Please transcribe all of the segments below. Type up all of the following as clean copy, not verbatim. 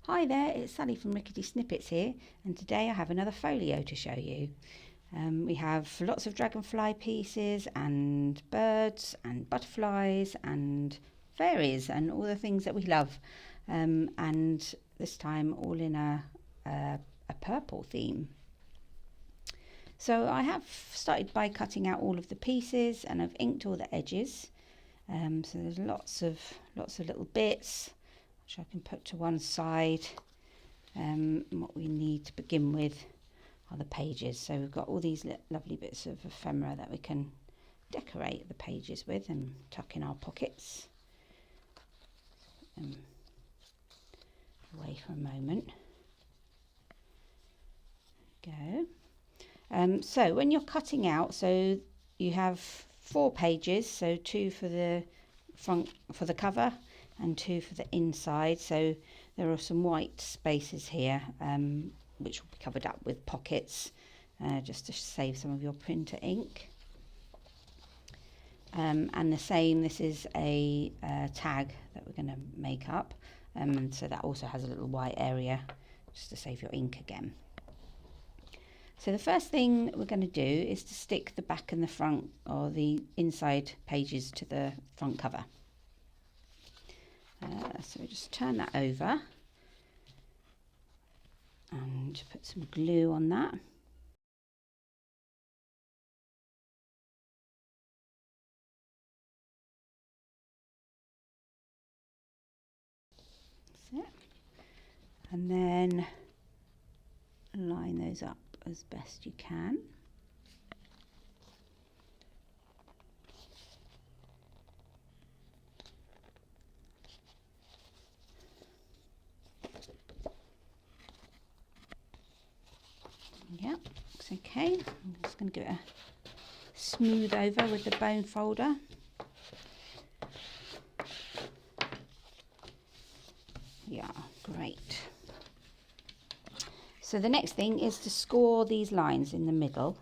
Hi there, it's Sally from Rickety Snippets here, and today I have another folio to show you. We have lots of dragonfly pieces and birds and butterflies and fairies and all the things that we love, and this time all in a purple theme. So I have started by cutting out all of the pieces, and I've inked all the edges. So there's lots of little bits which I can put to one side. What we need to begin with are the pages. So we've got all these lovely bits of ephemera that we can decorate the pages with and tuck in our pockets. Away for a moment. Go. So when you're cutting out, so you have 4 pages, so 2 for the front for the cover and 2 for the inside. So there are some white spaces here, which will be covered up with pockets, just to save some of your printer ink. And the same, this is a tag that we're going to make up, so that also has a little white area just to save your ink again. So the first thing we're going to do is to stick the back and the front, or the inside pages, to the front cover. So we just turn that over and put some glue on that. That's it. And then line those up as best you can. Yep, looks okay. I'm just going to give it a smooth over with the bone folder. Yeah, great. So the next thing is to score these lines in the middle.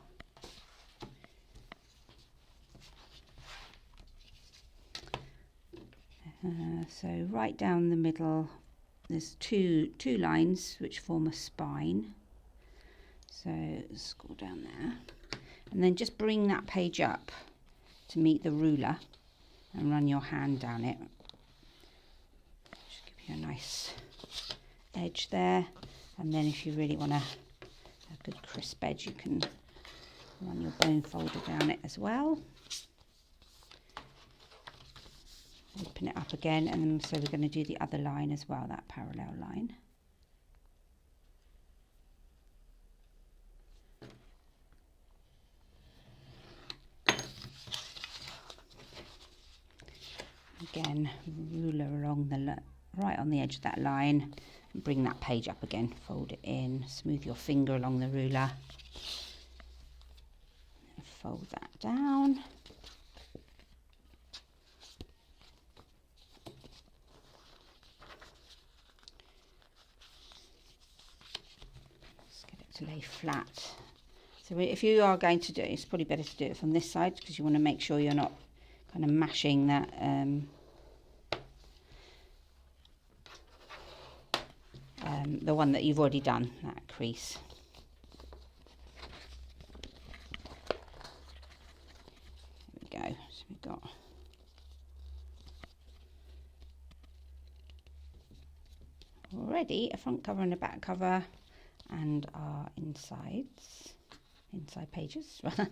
So right down the middle, there's two lines which form a spine. So score down there, and then just bring that page up to meet the ruler and run your hand down it. Just give you a nice edge there, and then if you really want a good crisp edge, you can run your bone folder down it as well. Open it up again, and then so we're going to do the other line as well, that parallel line. Again, ruler along the right on the edge of that line, and bring that page up again, fold it in, smooth your finger along the ruler, fold that down. Just get it to lay flat. So if you are going to do it, it's probably better to do it from this side, because you want to make sure you're not kind of mashing that the one that you've already done, that crease. There we go. So we've got already a front cover and a back cover, and our inside pages. There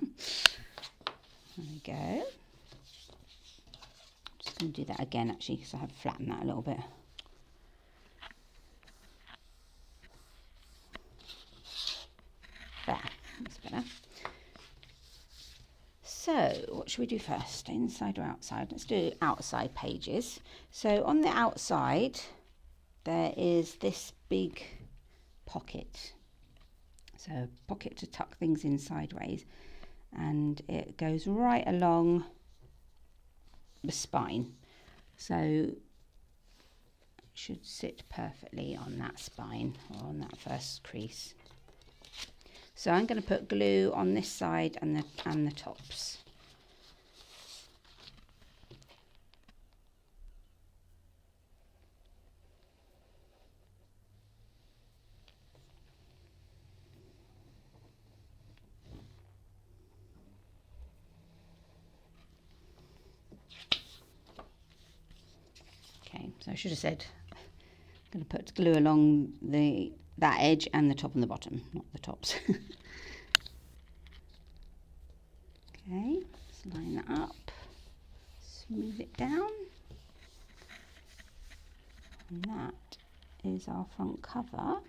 we go. Just going to do that again, actually, because I have flattened that a little bit. There, that's better. So what should we do first, inside or outside? Let's do outside pages. So on the outside there is this big pocket, so a pocket to tuck things in sideways, and it goes right along the spine, so it should sit perfectly on that spine, or on that first crease. So I'm going to put glue on this side and the tops. So I should have said I'm going to put glue along that edge and the top and the bottom, not the tops. Okay, let's line that up, smooth it down, and that is our front cover.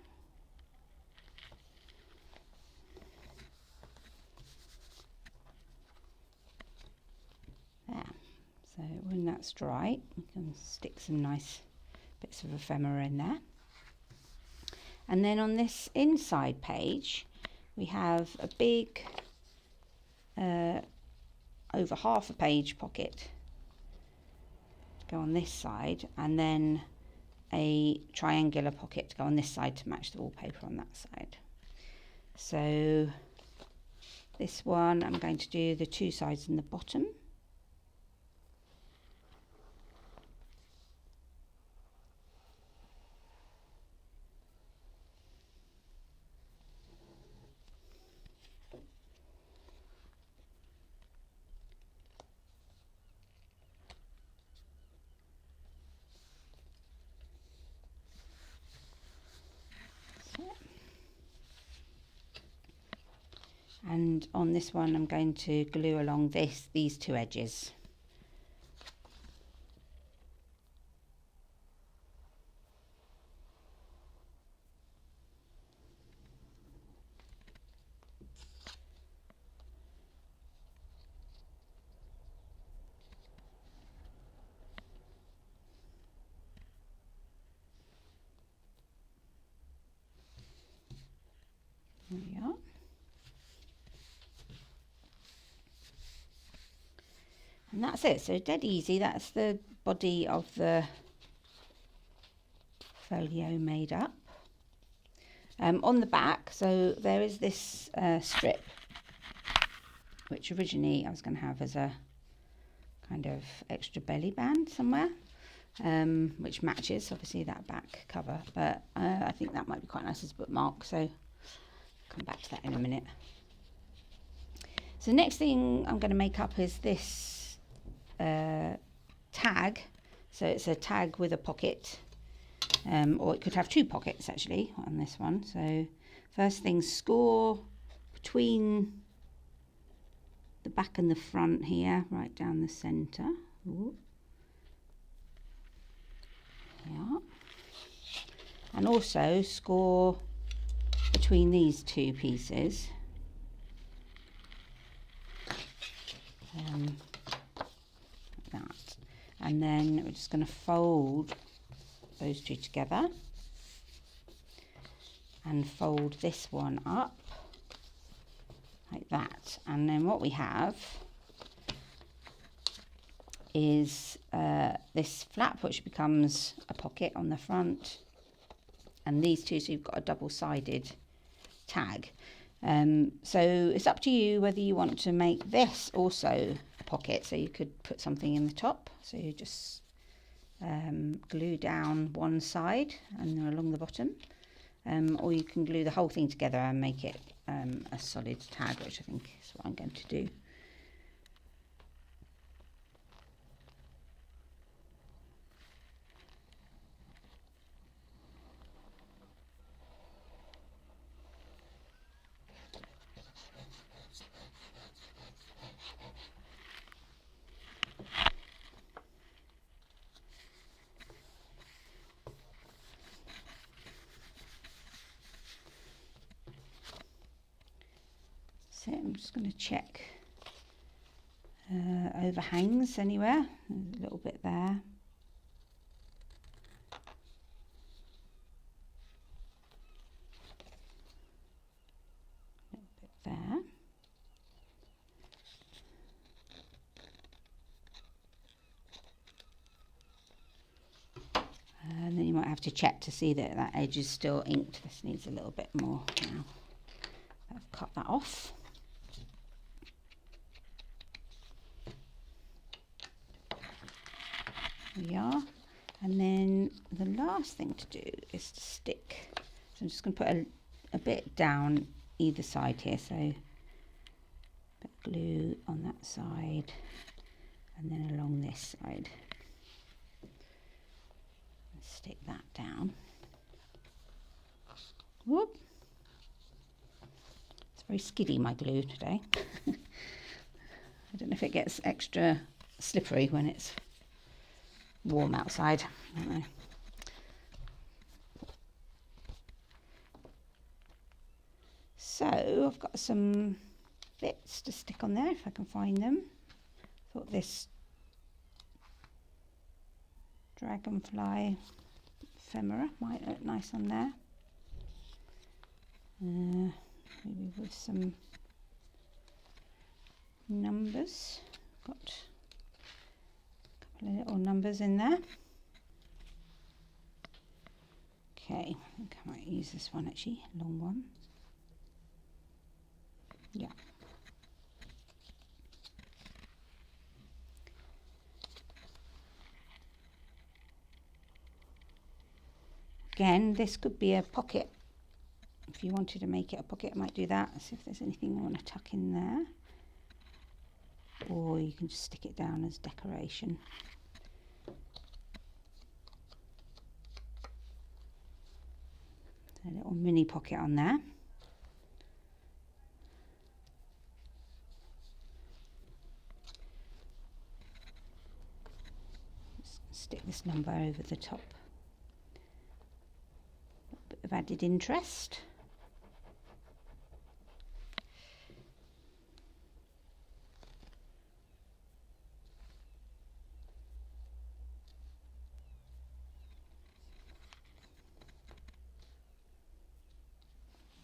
There. So when that's dry, we can stick some nice bits of ephemera in there. And then on this inside page, we have a big, over half a page pocket to go on this side, and then a triangular pocket to go on this side to match the wallpaper on that side. So this one, I'm going to do the two sides and the bottom. And on this one, I'm going to glue along these two edges. There we are. And that's it, so dead easy. That's the body of the folio made up. On the back, so there is this strip, which originally I was going to have as a kind of extra belly band somewhere, which matches obviously that back cover, but I think that might be quite nice as a bookmark, so I'll come back to that in a minute. So the next thing I'm going to make up is this tag. So it's a tag with a pocket, or it could have two pockets actually on this one. So first thing, score between the back and the front here, right down the center. Ooh. Yeah. And also score between these two pieces. Like that. And then we're just going to fold those two together and fold this one up like that. And then what we have is this flap, which becomes a pocket on the front, and these two, so you've got a double-sided tag. So it's up to you whether you want to make this also a pocket, so you could put something in the top. So you just glue down one side and along the bottom, or you can glue the whole thing together and make it a solid tag, which I think is what I'm going to do. So I'm just going to check overhangs anywhere. There's a little bit there. A little bit there. And then you might have to check to see that that edge is still inked. This needs a little bit more now. I've cut that off. There we are. And then the last thing to do is to stick. So I'm just going to put a bit down either side here. So a bit of glue on that side and then along this side. Stick that down. Whoop. It's very skiddy, my glue today. I don't know if it gets extra slippery when it's warm outside. I don't know. So I've got some bits to stick on there if I can find them. Thought this dragonfly ephemera might look nice on there. Maybe with some numbers. Got a couple of little numbers in there. Okay, I think I might use this one actually, long one. Yeah. Again, this could be a pocket. If you wanted to make it a pocket, I might do that. See if there's anything you want to tuck in there. Or you can just stick it down as decoration. A little mini pocket on there. Stick this number over the top. A bit of added interest.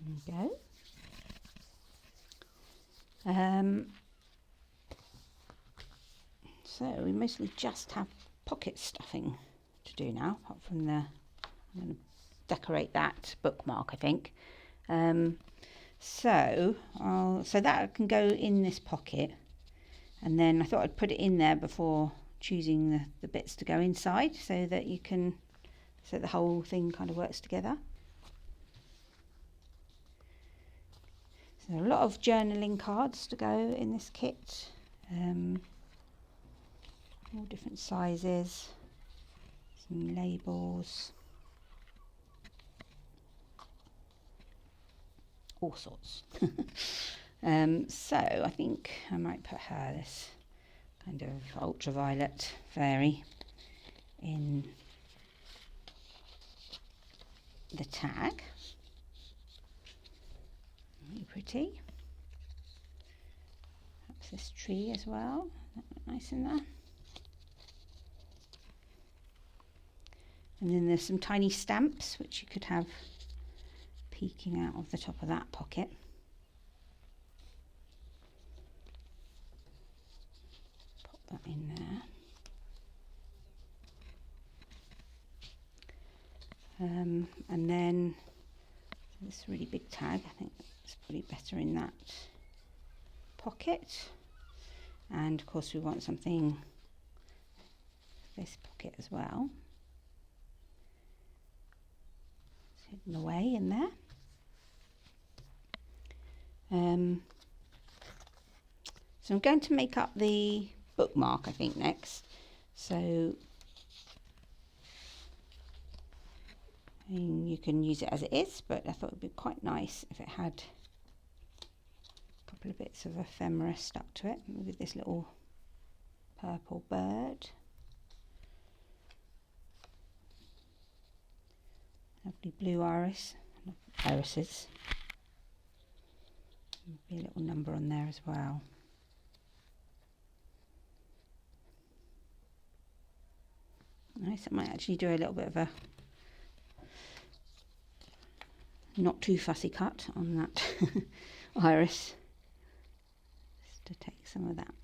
There we go. So we mostly just have pocket stuffing to do now, apart from the, I'm going to decorate that bookmark, I think. So that can go in this pocket, and then I thought I'd put it in there before choosing the bits to go inside, so that you can, so the whole thing kind of works together. So a lot of journaling cards to go in this kit. All different sizes, some labels, all sorts. So I think I might put her, this kind of ultraviolet fairy, in the tag. Really pretty. Perhaps this tree as well, that look nice in there. And then there's some tiny stamps which you could have peeking out of the top of that pocket. Pop that in there. And then this really big tag, I think it's probably better in that pocket. And of course we want something for this pocket as well. Hidden away in there. So I'm going to make up the bookmark, I think, next. So you can use it as it is, but I thought it would be quite nice if it had a couple of bits of ephemera stuck to it, with this little purple bird. Lovely blue irises. Maybe a little number on there as well. Nice. I might actually do a little bit of a not too fussy cut on that iris, just to take some of that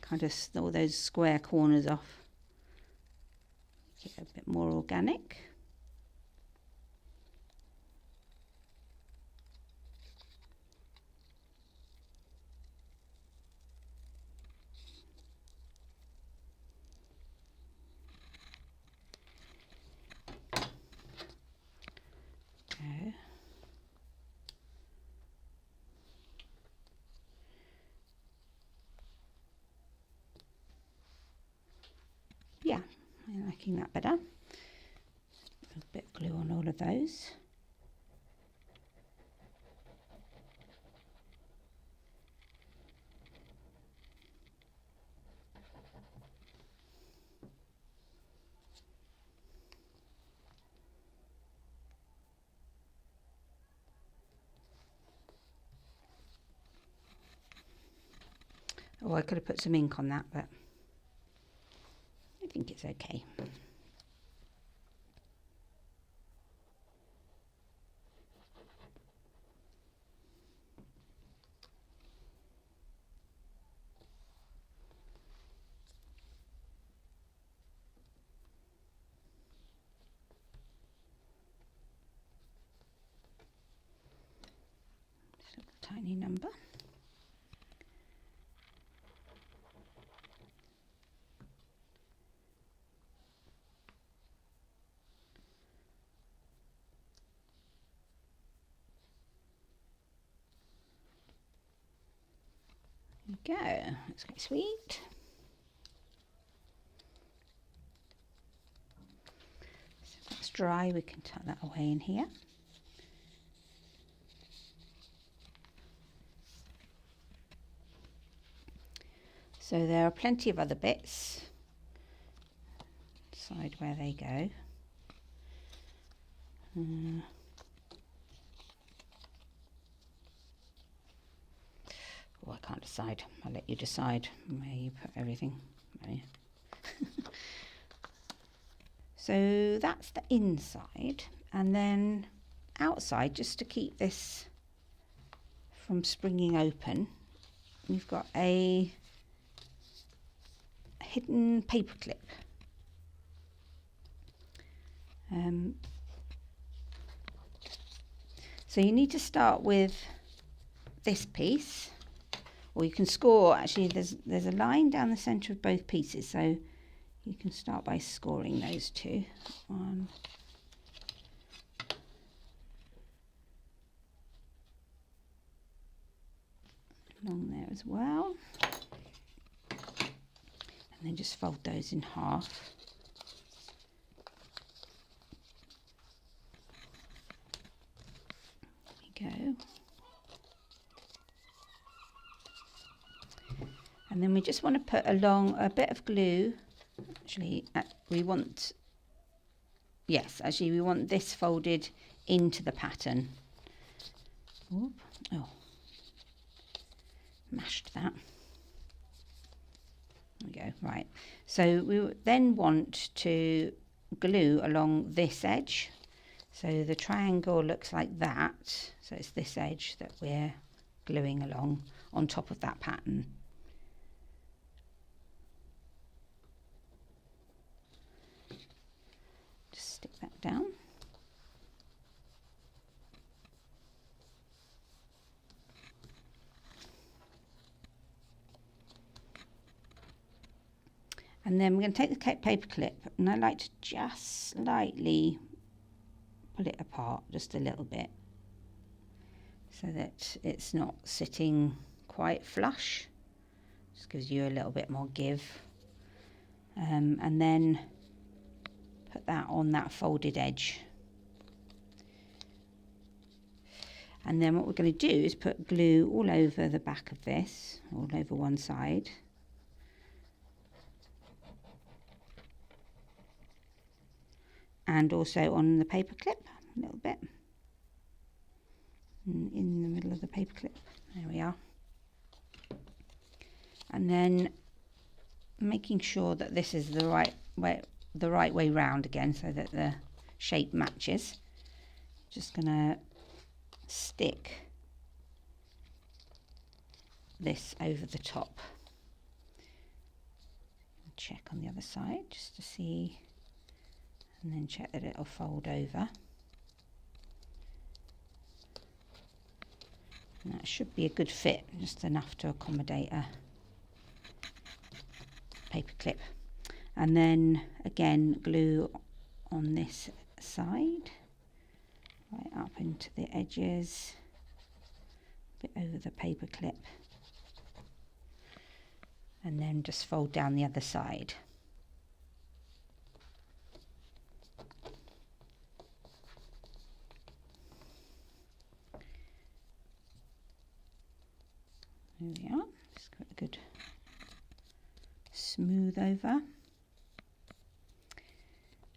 kind of all those square corners off, get it a bit more organic. Yeah, I'm liking that better. all of those. Oh, I could have put some ink on that, but I think it's okay. Just a little tiny number. There we go, that's quite sweet. So if that's dry, we can tuck that away in here. So there are plenty of other bits. Decide where they go. Oh, I can't decide. I'll let you decide where you put everything. So that's the inside, and then outside, just to keep this from springing open, we've got a hidden paper clip. So you need to start with this piece, or you can score. Actually, there's a line down the centre of both pieces, so you can start by scoring those two. One, along there as well, and then just fold those in half. There we go. And then we just want to put along a bit of glue. Actually, we want this folded into the pattern. Oop. Oh, mashed that. There we go. Right. So we then want to glue along this edge. So the triangle looks like that. So it's this edge that we're gluing along on top of that pattern. Just stick that down. And then we're going to take the paper clip, and I like to just slightly pull it apart just a little bit so that it's not sitting quite flush. Just gives you a little bit more give. And then put that on that folded edge. And then what we're going to do is put glue all over the back of this, all over one side. And also on the paper clip, a little bit. In the middle of the paper clip. There we are. And then making sure that this is the right way round again, so that the shape matches. Just gonna stick this over the top. Check on the other side just to see, and then check that it'll fold over. And that should be a good fit, just enough to accommodate a paper clip. And then again, glue on this side, right up into the edges, a bit over the paper clip, and then just fold down the other side. There we are. Just got a good smooth over.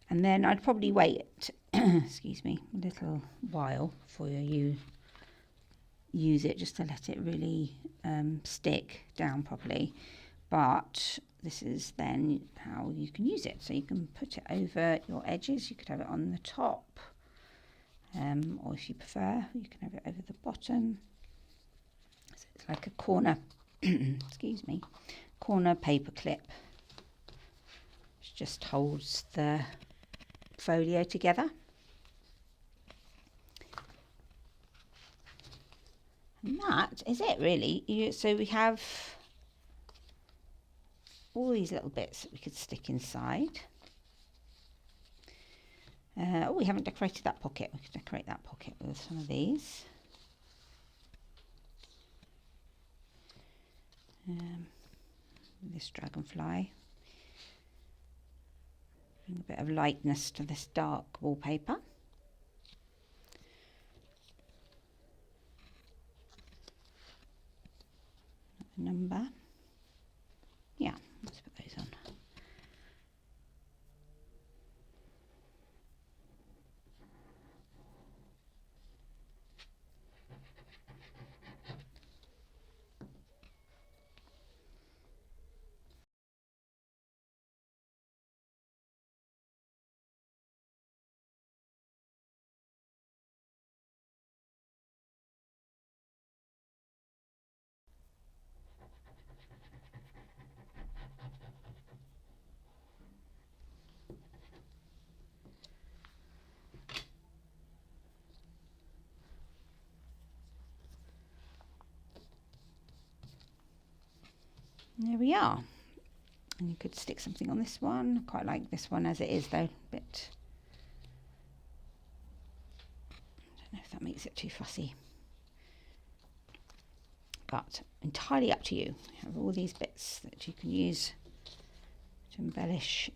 And then I'd probably wait, excuse me, a little while before you use it, just to let it really stick down properly. But this is then how you can use it. So you can put it over your edges. You could have it on the top, or if you prefer, you can have it over the bottom. So it's like a corner, excuse me, corner paper clip, which just holds the folio together. And that is it, really. So we have all these little bits that we could stick inside. Oh, we haven't decorated that pocket. We could decorate that pocket with some of these. This dragonfly. Bring a bit of lightness to this dark wallpaper. Number. Yeah, let's put those on. There we are. And you could stick something on this one. I quite like this one as it is, though. But I don't know if that makes it too fussy. But entirely up to you. You have all these bits that you can use to embellish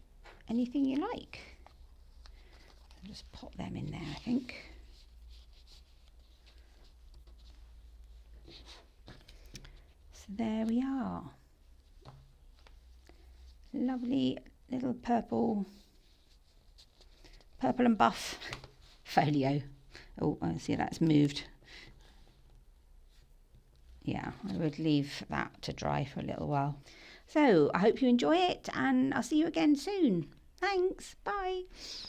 anything you like. I'll just pop them in there, I think. So there we are. Lovely little purple and buff folio. Oh, I see that's moved. Yeah, I would leave that to dry for a little while. So I hope you enjoy it, and I'll see you again soon. Thanks, bye.